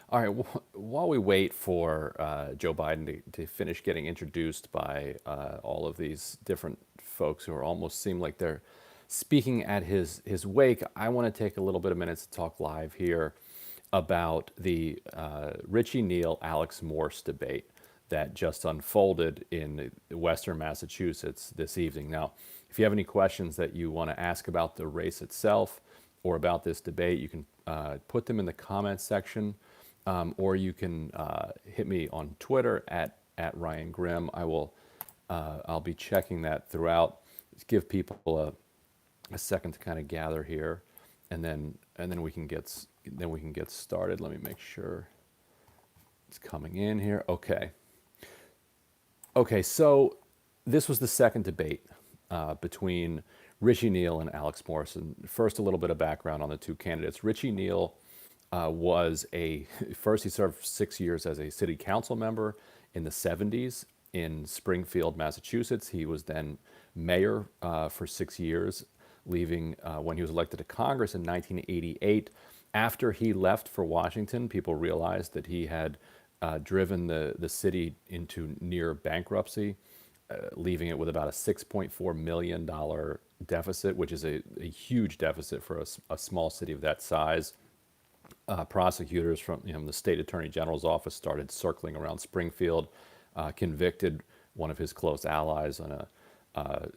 All right, while we wait for Joe Biden to finish getting introduced by all of these different folks who are almost seem like they're speaking at his wake, I want to take a little bit of minutes to talk live here about the Richie Neal Alex Morse debate that just unfolded in Western Massachusetts this evening. Now, if you have any questions that you want to ask about the race itself or about this debate, you can put them in the comments section, or you can hit me on Twitter at Ryan Grimm. I'll be checking that throughout. Just give people a second to kind of gather here, and then we can get started. Let me make sure it's coming in here. Okay, so this was the second debate between Richie Neal and Alex Morse. And first, a little bit of background on the two candidates. Richie Neal first he served 6 years as a city council member in the 70s in Springfield, Massachusetts. He was then mayor for 6 years, leaving when he was elected to Congress in 1988. After he left for Washington, people realized that he had driven the city into near bankruptcy, leaving it with about a $6.4 million deficit, which is a huge deficit for a small city of that size. Prosecutors from the state attorney general's office started circling around Springfield, convicted one of his close allies in a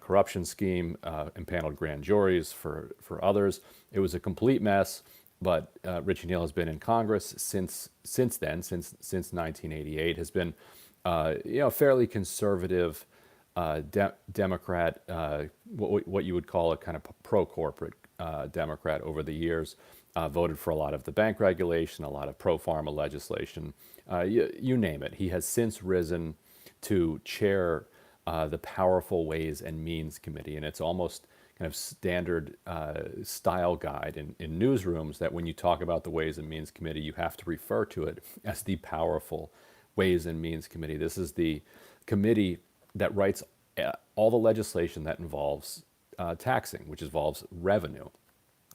corruption scheme, impaneled grand juries for others. It was a complete mess. But Richie Neal has been in Congress since 1988. Has been fairly conservative Democrat, what you would call a kind of pro-corporate Democrat over the years. Voted for a lot of the bank regulation, a lot of pro-pharma legislation, you name it. He has since risen to chair the Powerful Ways and Means Committee, and it's almost kind of standard style guide in newsrooms that when you talk about the Ways and Means Committee, you have to refer to it as the Powerful Ways and Means Committee. This is the committee that writes all the legislation that involves taxing, which involves revenue.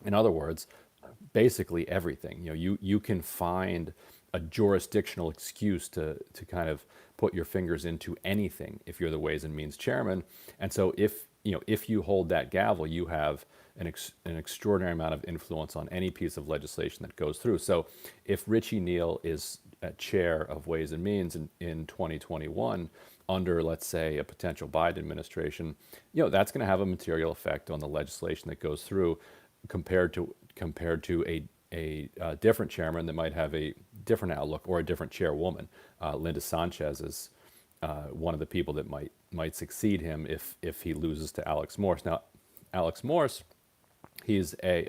In other words, basically everything. You can find a jurisdictional excuse to kind of put your fingers into anything if you're the Ways and Means chairman. And so if you hold that gavel, you have an extraordinary amount of influence on any piece of legislation that goes through. So if Richie Neal is chair of Ways and Means in 2021 under, let's say, a potential Biden administration, that's going to have a material effect on the legislation that goes through compared to a different chairman that might have a different outlook, or a different chairwoman. Linda Sanchez is one of the people that might succeed him if he loses to Alex Morse. Now, Alex Morse, he's a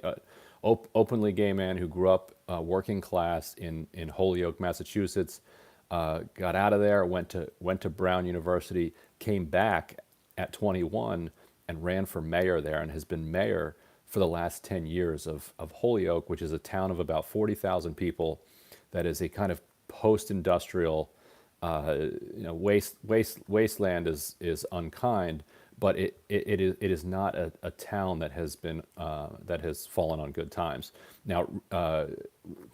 openly gay man who grew up working class in Holyoke, Massachusetts. Got out of there, went to Brown University, came back at 21 and ran for mayor there, and has been mayor for the last 10 years of Holyoke, which is a town of about 40,000 people that is a kind of post-industrial wasteland is unkind, but it is not a town that has fallen on good times. Now,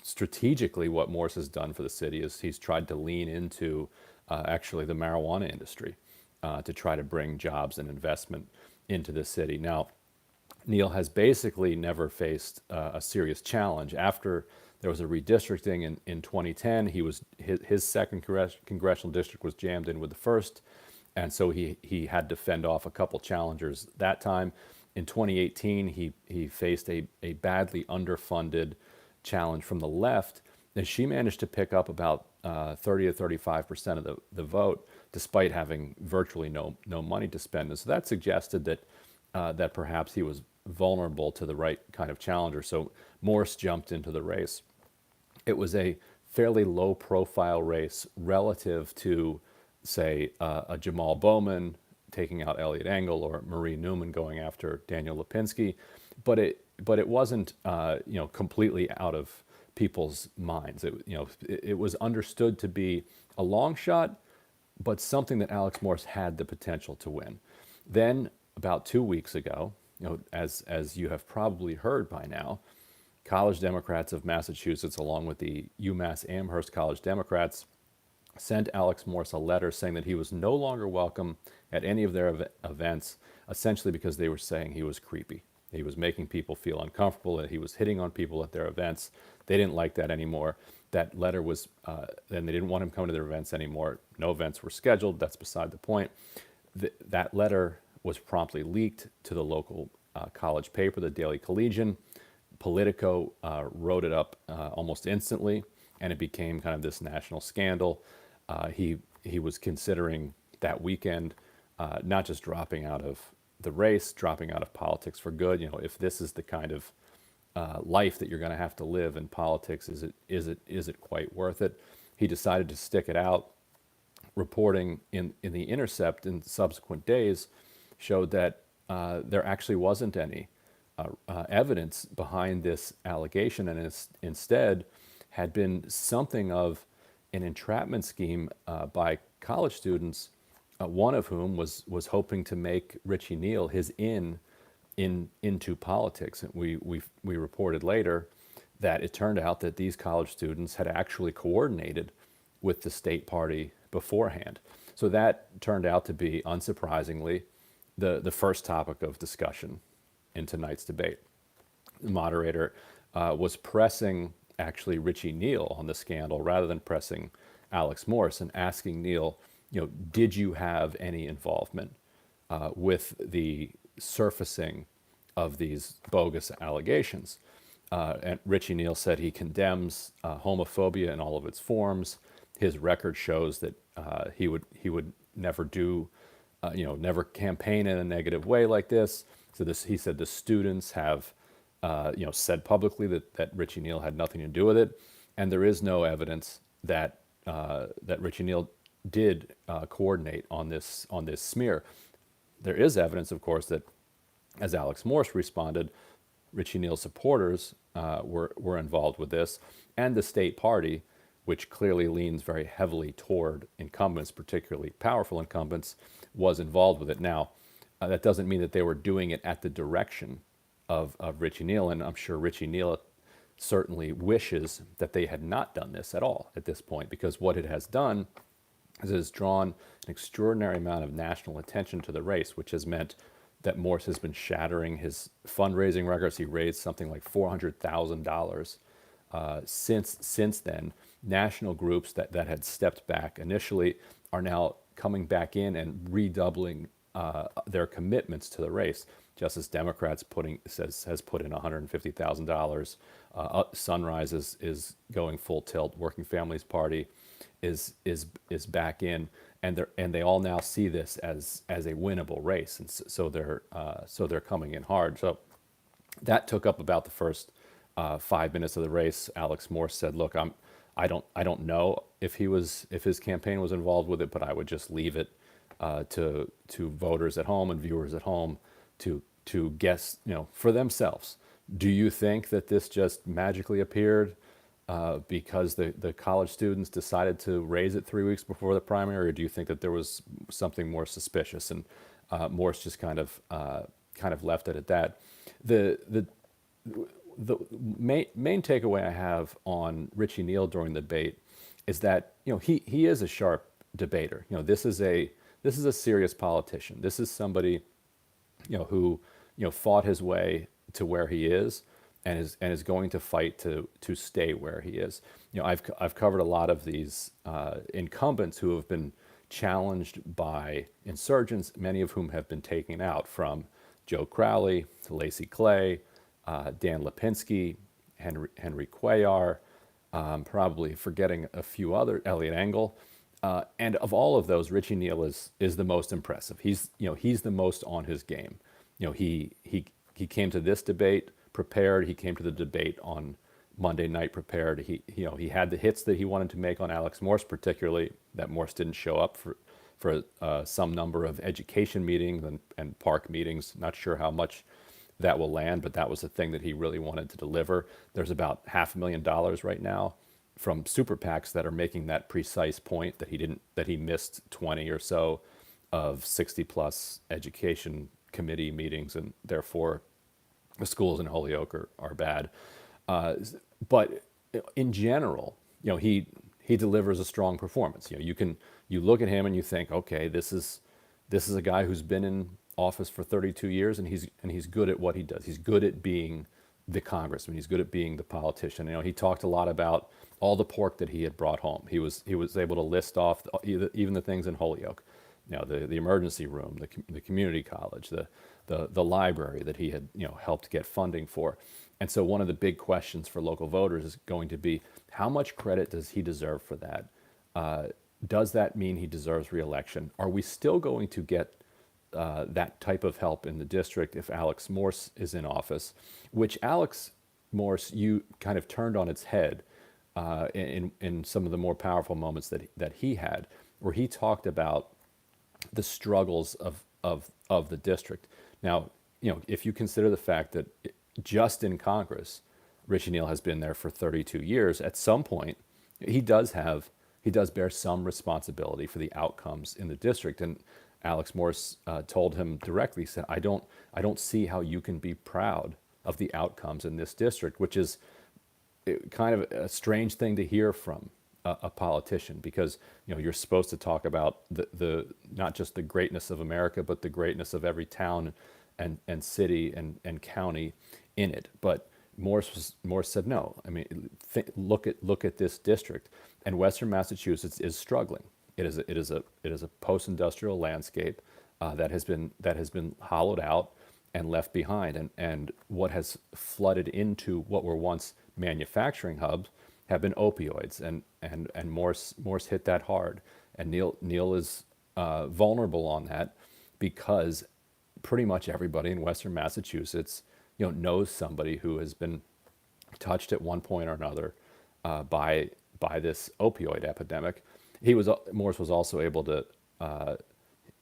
strategically, what Morse has done for the city is he's tried to lean into actually the marijuana industry to try to bring jobs and investment into the city. Now, Neal has basically never faced a serious challenge. After there was a redistricting in 2010, his second congressional district was jammed in with the first, and so he had to fend off a couple challengers that time. In 2018, he faced a badly underfunded challenge from the left, and she managed to pick up about 30 to 35% of the vote, despite having virtually no money to spend. And so that suggested that perhaps he was vulnerable to the right kind of challenger. So Morse jumped into the race. It was a fairly low profile race relative to, say, a Jamal Bowman taking out Elliot Engel, or Marie Newman going after Daniel Lipinski, but it wasn't completely out of people's minds. It was understood to be a long shot, but something that Alex Morse had the potential to win. Then about 2 weeks ago, as you have probably heard by now, College Democrats of Massachusetts, along with the UMass Amherst College Democrats, sent Alex Morse a letter saying that he was no longer welcome at any of their events, essentially because they were saying he was creepy. He was making people feel uncomfortable, that he was hitting on people at their events. They didn't like that anymore. That letter was, and they didn't want him coming to their events anymore. No events were scheduled. That's beside the point. That letter was promptly leaked to the local college paper, the Daily Collegian. Politico wrote it up almost instantly, and it became kind of this national scandal. He was considering that weekend not just dropping out of the race, dropping out of politics for good. You know, if this is the kind of life that you're going to have to live in politics, is it quite worth it? He decided to stick it out. Reporting in the Intercept in subsequent days showed that there actually wasn't any evidence behind this allegation, and instead had been something of an entrapment scheme by college students, one of whom was hoping to make Richie Neal his into politics. And we reported later that it turned out that these college students had actually coordinated with the state party beforehand. So that turned out to be, unsurprisingly, the first topic of discussion in tonight's debate. The moderator was pressing actually Richie Neal on the scandal rather than pressing Alex Morse, and asking Neal, you know, did you have any involvement with the surfacing of these bogus allegations? And Richie Neal said he condemns homophobia in all of its forms. His record shows that he would never do, never campaign in a negative way like this. So he said the students have, said publicly that Richie Neal had nothing to do with it, and there is no evidence that Richie Neal did coordinate on this smear. There is evidence, of course, that as Alex Morse responded, Richie Neal's supporters were involved with this, and the state party, which clearly leans very heavily toward incumbents, particularly powerful incumbents, was involved with it. Now, that doesn't mean that they were doing it at the direction of Richie Neal, and I'm sure Richie Neal certainly wishes that they had not done this at all at this point, because what it has done is it has drawn an extraordinary amount of national attention to the race, which has meant that Morse has been shattering his fundraising records. He raised something like $400,000 since then. National groups that had stepped back initially are now coming back in and redoubling their commitments to the race. Just as Democrats has put in $150,000. Sunrise is going full tilt. Working Families Party is back in, and they all now see this as a winnable race, and so they're coming in hard. So that took up about the first 5 minutes of the race. Alex Morse said, "Look, I don't know if his campaign was involved with it, but I would just leave it to voters at home and viewers at home to guess, for themselves. Do you think that this just magically appeared because the college students decided to raise it 3 weeks before the primary, or do you think that there was something more suspicious?" And Morse just kind of left it at that. The main takeaway I have on Richie Neal during the debate is that he is a sharp debater. This is a serious politician. This is somebody who fought his way to where he is, and is going to fight to stay where he is. I've covered a lot of these incumbents who have been challenged by insurgents, many of whom have been taken out, from Joe Crowley to Lacey Clay, Dan Lipinski, Henry Cuellar, probably forgetting a few other, Elliot Engel. And of all of those, Richie Neal is the most impressive. He's the most on his game. He came to this debate prepared. He came to the debate on Monday night prepared. He had the hits that he wanted to make on Alex Morse, particularly that Morse didn't show up for some number of education meetings and park meetings. Not sure how much that will land, but that was the thing that he really wanted to deliver. There's about $500,000 right now from super PACs that are making that precise point, that he missed 20 or so of 60 plus education committee meetings, and therefore the schools in Holyoke are bad. But in general, he delivers a strong performance. You look at him and you think, okay, this is a guy who's been in office for 32 years, and he's good at what he does. He's good at being the congressman. He's good at being the politician. He talked a lot about all the pork that he had brought home. He was able to list off even the things in Holyoke, the emergency room, the community college, the library that he had helped get funding for. And so one of the big questions for local voters is going to be, how much credit does he deserve for that? Does that mean he deserves reelection? Are we still going to get that type of help in the district if Alex Morse is in office? Which Alex Morse, you kind of turned on its head in some of the more powerful moments that he had, where he talked about the struggles of the district. Now, if you consider the fact that just in Congress, Richie Neal has been there for 32 years, at some point, he does bear some responsibility for the outcomes in the district. And Alex Morse told him directly, said, I don't see how you can be proud of the outcomes in this district, which is kind of a strange thing to hear from a politician, because you're supposed to talk about the not just the greatness of America, but the greatness of every town and city and county in it. But Morse said no. I mean, look at this district, and Western Massachusetts is struggling. It is a post-industrial landscape that has been hollowed out and left behind, and what has flooded into what were once manufacturing hubs have been opioids, and Morse hit that hard, and Neal is vulnerable on that, because pretty much everybody in Western Massachusetts knows somebody who has been touched at one point or another by this opioid epidemic. Morse was also able to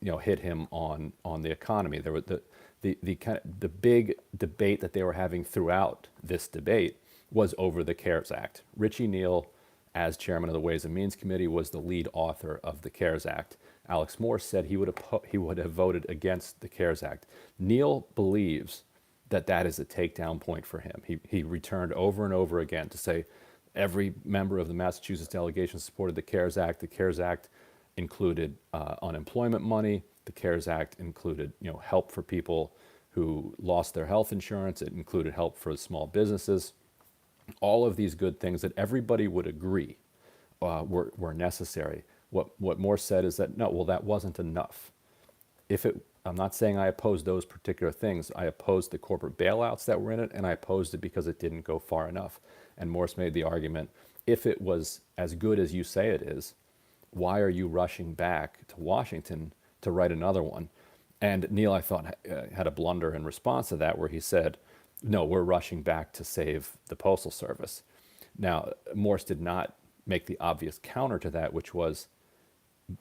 hit him on the economy. There was the big debate that they were having throughout this debate was over the CARES Act. Richie Neal, as chairman of the Ways and Means Committee, was the lead author of the CARES Act. Alex Morse said he would have voted against the CARES Act. Neal believes that is a takedown point for him. He returned over and over again to say every member of the Massachusetts delegation supported the CARES Act. The CARES Act included unemployment money. The CARES Act included help for people who lost their health insurance. It included help for small businesses. All of these good things that everybody would agree were necessary. What Morse said is that no, well, that wasn't enough. I'm not saying I opposed those particular things. I opposed the corporate bailouts that were in it, and I opposed it because it didn't go far enough. And Morse made the argument, if it was as good as you say it is, why are you rushing back to Washington to write another one? And Neal, I thought, had a blunder in response to that, where he said, no, we're rushing back to save the Postal Service. Now, Morse did not make the obvious counter to that, which was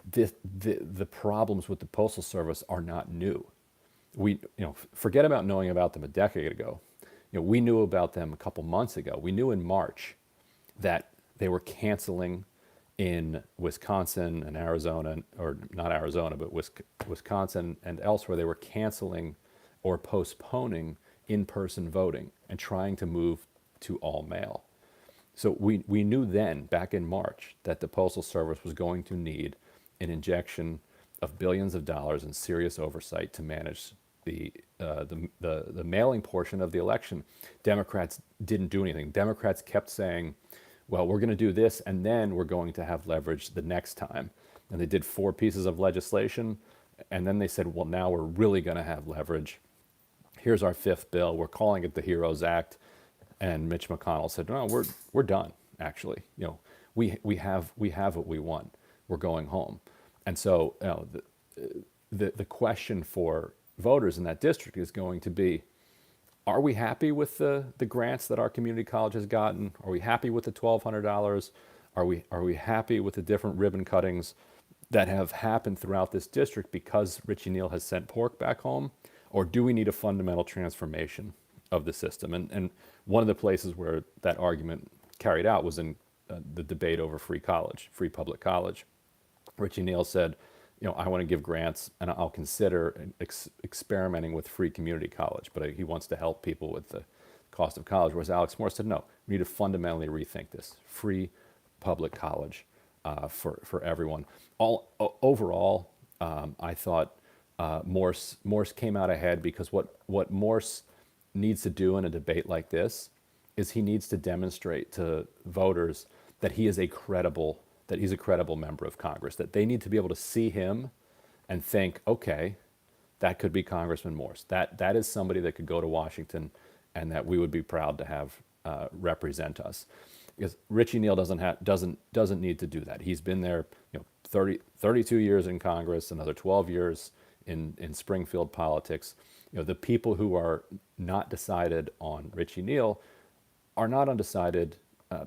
the problems with the Postal Service are not new. We, forget about knowing about them a decade ago. We knew about them a couple months ago. We knew in March that they were canceling in Wisconsin and Arizona, or not Arizona, but Wisconsin and elsewhere. They were canceling or postponing in-person voting and trying to move to all mail. So we knew then, back in March, that the Postal Service was going to need an injection of billions of dollars in serious oversight to manage the mailing portion of the election. Democrats didn't do anything. Democrats kept saying, well, we're going to do this, and then we're going to have leverage the next time. And they did 4 pieces of legislation, and then they said, well, now we're really going to have leverage. Here's our 5th bill. We're calling it the HEROES Act. And Mitch McConnell said, no, we're done, actually. We have what we want. We're going home. And so the question for voters in that district is going to be, are we happy with the grants that our community college has gotten? Are we happy with the $1,200? Are we happy with the different ribbon cuttings that have happened throughout this district because Richie Neal has sent pork back home? Or do we need a fundamental transformation of the system? And one of the places where that argument carried out was in the debate over free public college. Richie Neal said, I want to give grants and I'll consider experimenting with free community college, but he wants to help people with the cost of college. Whereas Alex Morse said, no, we need to fundamentally rethink this. Free public college for everyone. Overall, I thought Morse came out ahead because what Morse needs to do in a debate like this is he needs to demonstrate to voters that he's a credible member of Congress, that they need to be able to see him and think, okay, that could be Congressman Morse. That is somebody that could go to Washington and that we would be proud to have represent us. Because Richie Neal doesn't need to do that. He's been there, 32 years in Congress, another 12 years in Springfield politics. The people who are not decided on Richie Neal are not undecided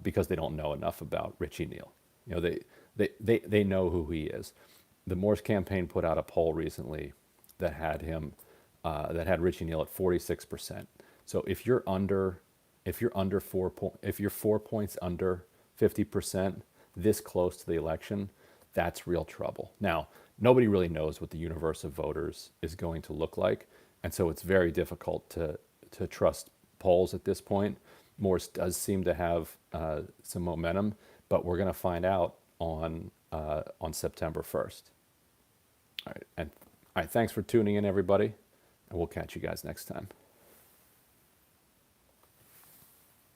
because they don't know enough about Richie Neal. They know who he is. The Morse campaign put out a poll recently that had Richie Neal at 46%. So if you're 4 points under 50% this close to the election, that's real trouble. Now, nobody really knows what the universe of voters is going to look like, and so it's very difficult to trust polls at this point. Morse does seem to have some momentum, but we're going to find out on September 1st. All right, thanks for tuning in, everybody, and we'll catch you guys next time.